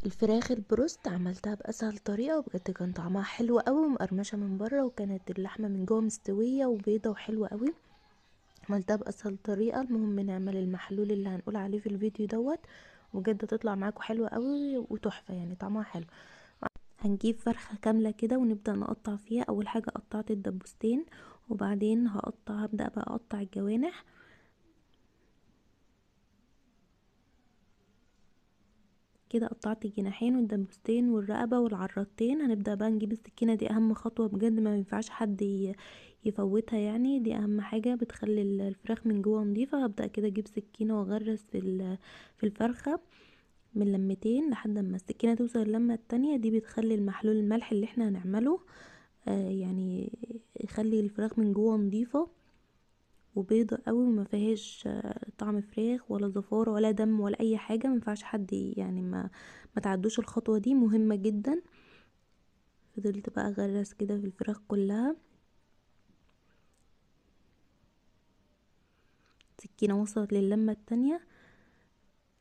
الفراخ البروست عملتها باسهل طريقه، وبجد كان طعمها حلو قوي ومقرمشه من بره، وكانت اللحمه من جوه مستويه وبيضه وحلوه قوي. عملتها باسهل طريقه. المهم نعمل المحلول اللي هنقول عليه في الفيديو دوت، وبجد تطلع معاكم حلوه قوي وتحفه، يعني طعمها حلو. هنجيب فرخه كامله كده ونبدا نقطع فيها. اول حاجه قطعت الدبوستين، وبعدين هبدا بقى اقطع الجوانح. كده قطعت الجناحين والدبوستين والرقبة والعرضتين. هنبدأ بقى نجيب السكينة، دي اهم خطوة بجد، ما ينفعش حد يفوتها، يعني دي اهم حاجة بتخلي الفراخ من جوه نظيفة. هبدأ كده اجيب سكينة واغرس في الفرخة من لمتين لحد ما السكينة توصل اللمة التانية. دي بتخلي المحلول الملح اللي احنا هنعمله يعني يخلي الفراخ من جوه نظيفة وبيضة قوي، وما فيهاش طعم فراخ ولا زفارة ولا دم ولا اي حاجة. ما ينفعش حد يعني ما تعدوش الخطوة دي، مهمة جدا. فضلت بقى اغرس كده في الفراخ كلها. سكينة وصلت للمة التانية.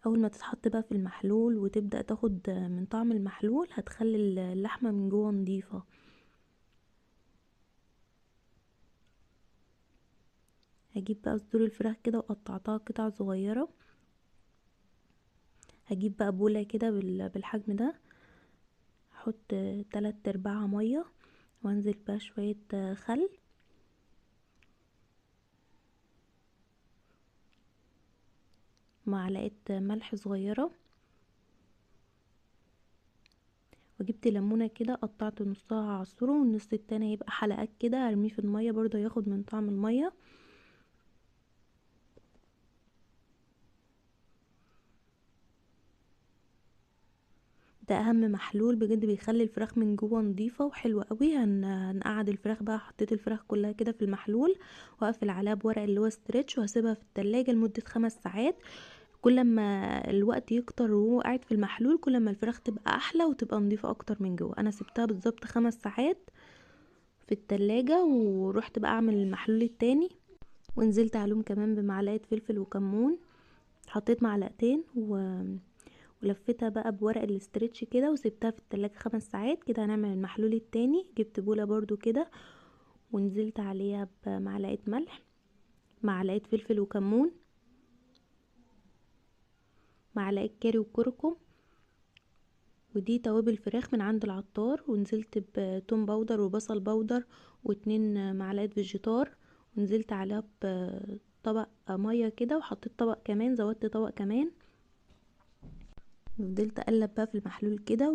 اول ما تتحط بقى في المحلول وتبدأ تاخد من طعم المحلول، هتخلي اللحمة من جوه نضيفة. هجيب بقى صدور الفراخ كده وقطعتها قطع صغيرة. هجيب بقى بولة كده بالحجم ده، احط 3/4 مية، وانزل بقى شوية خل، معلقة ملح صغيرة، وجبت ليمونة كده قطعت نصها عصره، والنص التاني هيبقى حلقات كده ارميه في المية برضه ياخد من طعم المية. ده اهم محلول بجد، بيخلي الفراخ من جوه نظيفه وحلوه قوي. هنقعد الفراخ بقى، حطيت الفراخ كلها كده في المحلول، واقفل عليها بورق اللي هو ستريتش، وهسيبها في التلاجة لمده 5 ساعات. كل ما الوقت يكتر وهو قاعد في المحلول، كل ما الفراخ تبقى احلى وتبقى نظيفه اكتر من جوه. انا سبتها بالظبط 5 ساعات في التلاجة، ورحت بقى اعمل المحلول التاني، ونزلت عليهم كمان بمعلقه فلفل وكمون. حطيت معلقتين ولفتها بقى بورق الاسترتش كده، وسبتها في التلاجة 5 ساعات. كده هنعمل المحلول التاني. جبت بولة برضو كده، ونزلت عليها بمعلقة ملح، معلقة فلفل وكمون، معلقة كاري وكركم، ودي توابل فراخ من عند العطار. ونزلت بتوم باودر وبصل باودر و2 معلقة فيجيتار، ونزلت عليها بطبق مية كده، وحطيت طبق كمان، زودت طبق كمان. وفضلت اقلب بقى في المحلول كده،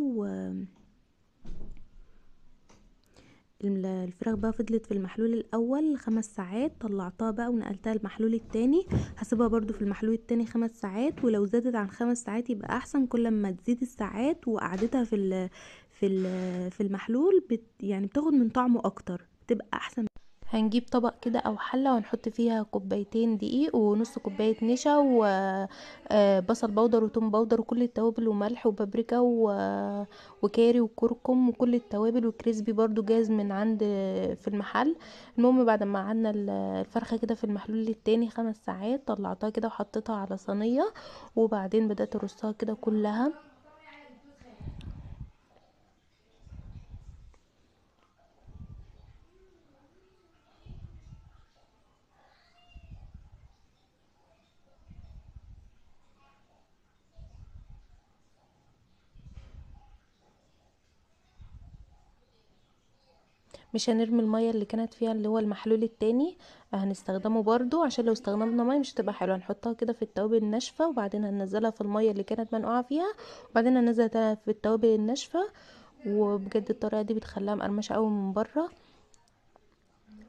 الفراخ بقى فضلت في المحلول الاول 5 ساعات. طلعتها بقى ونقلتها المحلول التاني، هسيبها برضو في المحلول التاني 5 ساعات. ولو زادت عن 5 ساعات يبقى احسن. كل ما تزيد الساعات وقعدتها في المحلول يعني بتاخد من طعمه اكتر، بتبقى احسن. هنجيب طبق كده او حله، وهنحط فيها كوبايتين دقيق ونص كوبايه نشا وبصل بودر وتوم بودر وكل التوابل وملح وبابريكا وكاري وكركم وكل التوابل، وكريسبي برضو جاهز من عند في المحل. المهم بعد ما قعدنا الفرخه كده في المحلول التاني 5 ساعات، طلعتها كده وحطيتها على صينيه، وبعدين بدات ارصها كده كلها. مش هنرمي المية اللي كانت فيها اللي هو المحلول التاني، هنستخدمه برضو، عشان لو استخدمنا مية مش هتبقى حلوة. هنحطها كده في التوابل الناشفة، وبعدين هننزلها في المية اللي كانت منقوعة فيها، وبعدين هننزلها في التوابل الناشفة. وبجد الطريقة دي بتخليها مقرمشة قوي من بره.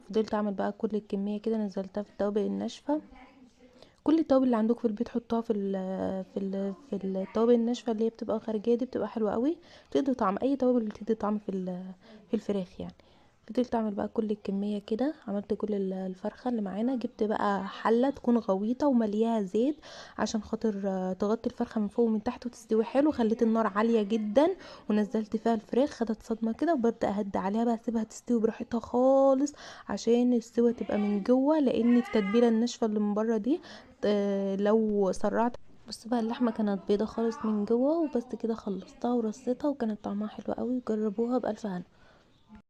فضلت اعمل بقى كل الكمية كده، نزلتها في التوابل الناشفة. كل التوابل اللي عندك في البيت حطها في التوابل الناشفة اللي هي بتبقى خارجية، دي بتبقى حلوة قوي، بتدي طعم. اي توابل بتدي طعم في الفراخ يعني. فضلت اعمل بقى كل الكميه كده، عملت كل الفرخه اللي معانا. جبت بقى حله تكون غويطه وملياها زيت، عشان خاطر تغطي الفرخه من فوق ومن تحت وتستوي حلو. خليت النار عاليه جدا، ونزلت فيها الفراخ، خدت صدمه كده، وببدا اهدي عليها بقى، اسيبها تستوي براحتها خالص، عشان السوا تبقى من جوه. لان التتبيله الناشفه اللي من بره دي لو سرعت بص بقى، اللحمه كانت بيضه خالص من جوه، وبس كده خلصتها ورصيتها، وكانت طعمها حلو قوي. جربوها بألف هنا.